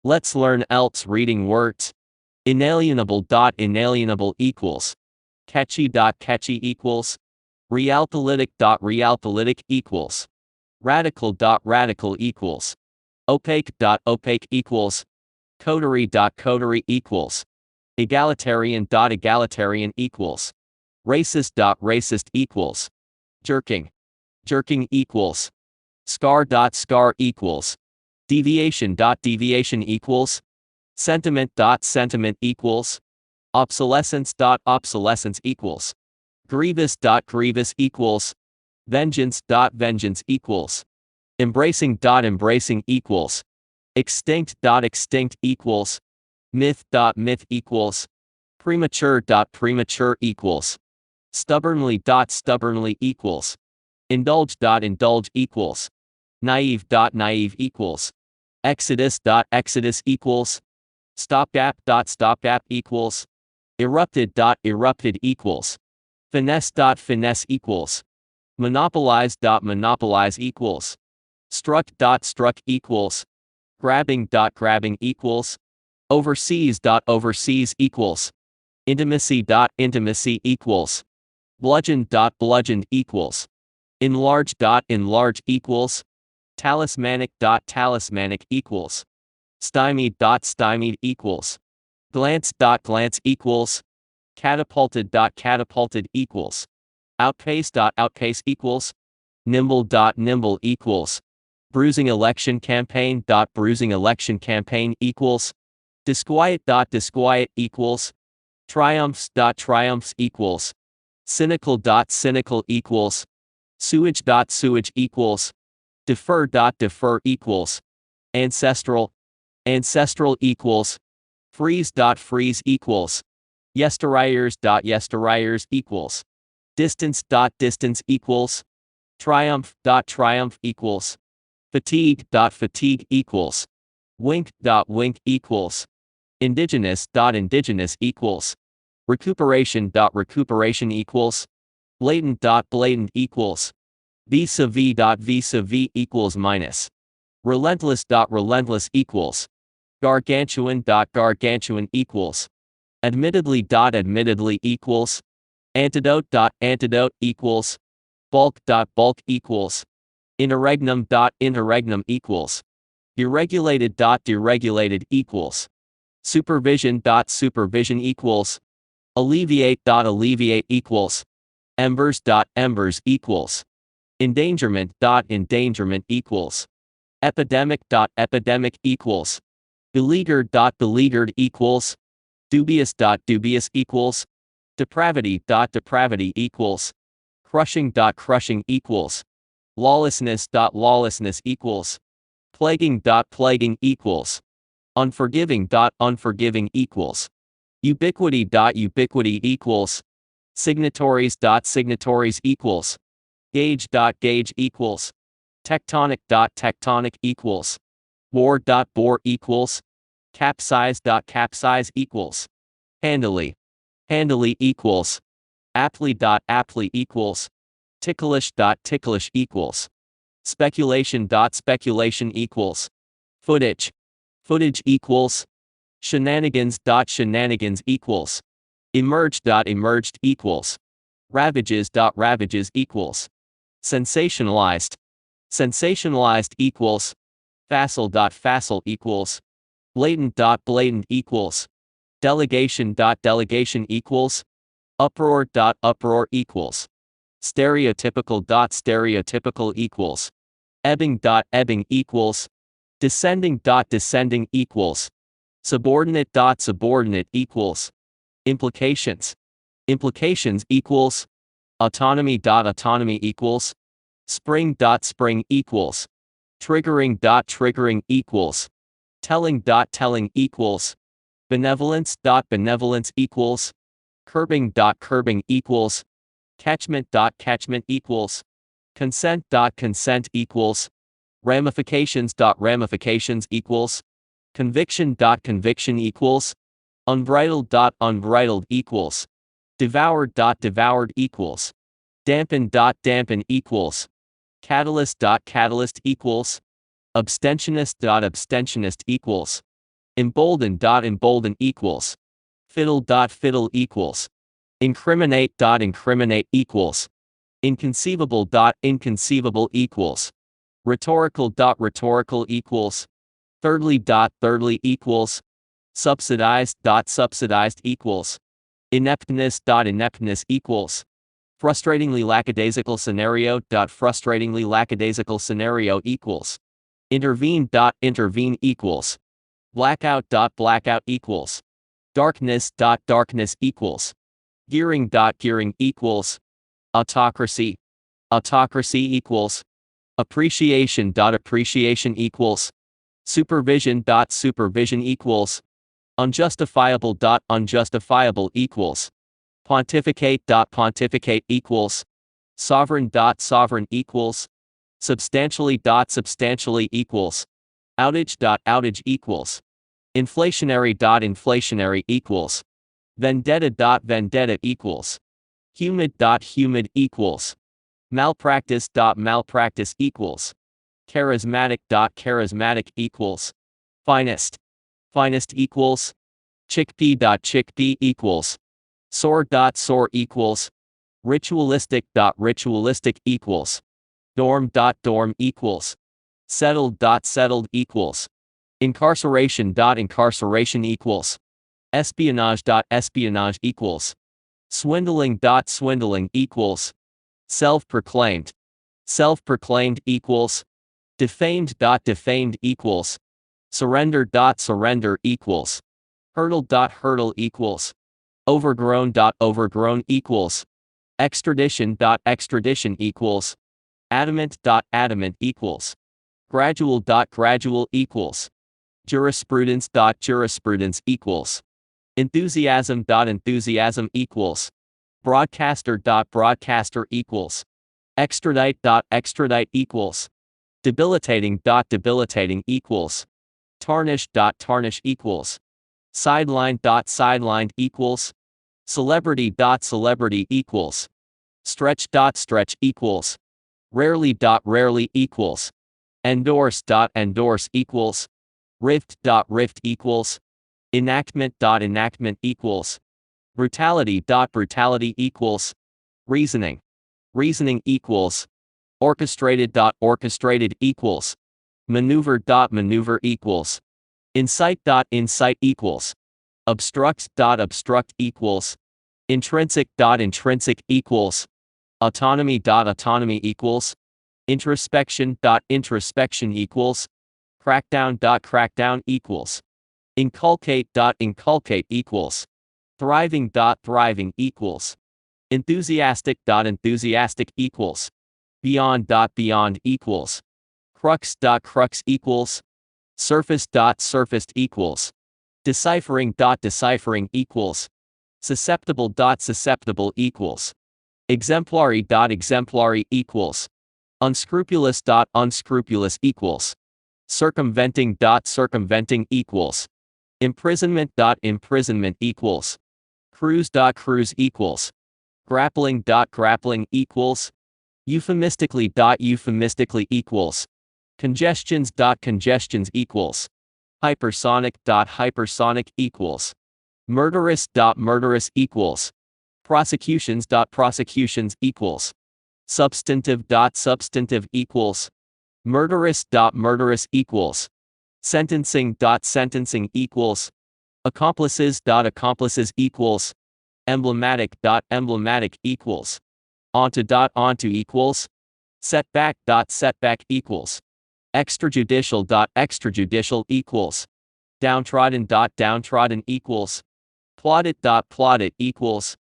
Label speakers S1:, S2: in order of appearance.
S1: Let's learn ielts reading words. Inalienable. Inalienable equals. Catchy. Catchy equals. Realpolitik. Realpolitik equals. Radical. Radical equals. Opaque. Opaque equals. Coterie. Coterie equals. Egalitarian. Egalitarian equals. Racist. Racist equals. Jerking. Jerking equals. Scar. Scar equals. Deviation. Deviation equals. Sentiment. Sentiment equals. Obsolescence. Obsolescence equals. Grievous. Grievous equals. Vengeance. Vengeance equals. Embracing. Embracing equals. Extinct. Extinct equals. Myth. Myth equals. Premature. Premature equals. Stubbornly. Stubbornly equals. Indulge. Indulge equals. Naive. Naive equals. Exodus. Exodus equals. Stopgap. Stopgap equals. Erupted. Erupted equals. Finesse. Finesse equals. Monopolize. Monopolize equals. Struck. Struck equals. Grabbing. Grabbing equals. Overseas. Overseas equals. Intimacy. Intimacy equals. Bludgeoned. Bludgeoned equals. Enlarge. Enlarge equals. Talismanic. Talismanic equals. Stymied. Stymied equals. Glance. Glance equals. Catapulted. Catapulted equals. Outpace. Outpace equals. Nimble. Nimble equals. Bruising election campaign. Bruising election campaign equals. Disquiet. Disquiet equals. Triumphs. Triumphs equals. Cynical. Cynical equals. Sewage. Sewage equals. Defer. Defer equals. Ancestral. Ancestral equals. Freeze. Freeze equals. Yesteryears. Yesteryears equals. Distance. Distance equals. Triumph. Triumph equals. Fatigue. Fatigue equals. Wink. Wink equals. Indigenous. Indigenous equals. Recuperation. Recuperation equals. Blatant. Blatant equals. Vis-a-vis. Vis-a-vis equals minus. Relentless. Relentless equals. Gargantuan. Gargantuan equals. Admittedly. Admittedly equals. Antidote. Antidote equals. Bulk. Bulk equals. Interregnum. Interregnum equals. Deregulated. Deregulated equals. Supervision. Supervision equals. Alleviate. Alleviate equals. Embers. Embers equals. Endangerment. Endangerment equals. Epidemic. Epidemic equals. Beleaguered. Beleaguered equals. Dubious. Dubious equals. Depravity. Depravity equals. Crushing. Crushing equals. Lawlessness. Lawlessness equals. Plaguing. Plaguing equals. Unforgiving. Unforgiving equals. Ubiquity. Ubiquity equals. Signatories. Signatories equals. Gauge. Gauge equals. Tectonic. Tectonic equals. Bore. Bore equals. Capsize. Capsize equals. Handily. Handily equals. Aptly. Aptly equals. Ticklish. Ticklish equals. Speculation. Speculation equals. Footage. Footage equals. Shenanigans. Shenanigans equals. Emerged. Emerged equals. Ravages. Ravages equals. Sensationalized. Sensationalized equals. Facile. Facile equals. Blatant. Blatant equals. Delegation. Delegation equals. Uproar. Uproar equals. Stereotypical. Stereotypical equals. Ebbing. Ebbing equals. Descending. Descending equals. Subordinate. Subordinate equals. Implications. Implications equals. Autonomy. Autonomy equals. Spring. Spring equals. Triggering. Triggering equals. Telling. Telling equals. Benevolence. Benevolence equals. Curbing. Curbing equals. Catchment. Catchment equals. Consent. Consent equals. Ramifications. Ramifications equals. Conviction. Conviction equals. Unbridled. Unbridled equals. Devoured. Devoured equals. Dampen. Dampen equals. Catalyst. Catalyst equals. Abstentionist. Abstentionist equals. embolden equals, fiddle equals, incriminate equals, inconceivable equals, rhetorical equals, thirdly equals, subsidized equals, ineptness equals, frustratingly lackadaisical scenario equals, intervene equals, blackout equals, darkness equals, gearing equals, autocracy equals, appreciation equals, supervision equals, unjustifiable equals, pontificate equals, sovereign equals, substantially equals, outage equals, inflationary equals, vendetta equals, humid equals, malpractice equals, charismatic equals, finest equals, chickpea equals, soar equals, ritualistic equals, dorm equals, settled equals, incarceration equals, espionage equals, swindling equals, self-proclaimed equals, defamed equals, surrender equals, hurdle equals, overgrown equals, extradition equals, adamant equals, gradual equals, jurisprudence equals, enthusiasm equals, broadcaster equals, extradite equals, debilitating equals, tarnish equals, sidelined equals, celebrity equals, stretch equals, rarely equals, endorse equals, rift equals, enactment equals, brutality equals, reasoning equals, orchestrated equals, maneuver equals, insight equals, obstruct equals, intrinsic equals, autonomy equals, introspection equals, crackdown equals, inculcate equals, thriving equals, enthusiastic equals, beyond equals, crux equals, surfaced equals, deciphering equals, susceptible equals, exemplary equals, unscrupulous equals, circumventing equals, imprisonment equals, cruise equals, grappling equals, euphemistically equals, congestions equals, hypersonic equals, murderous equals, prosecutions equals, substantive equals, murderous equals, sentencing equals, accomplices equals, emblematic equals, onto equals, setback equals, extrajudicial equals, downtrodden equals, plotted equals,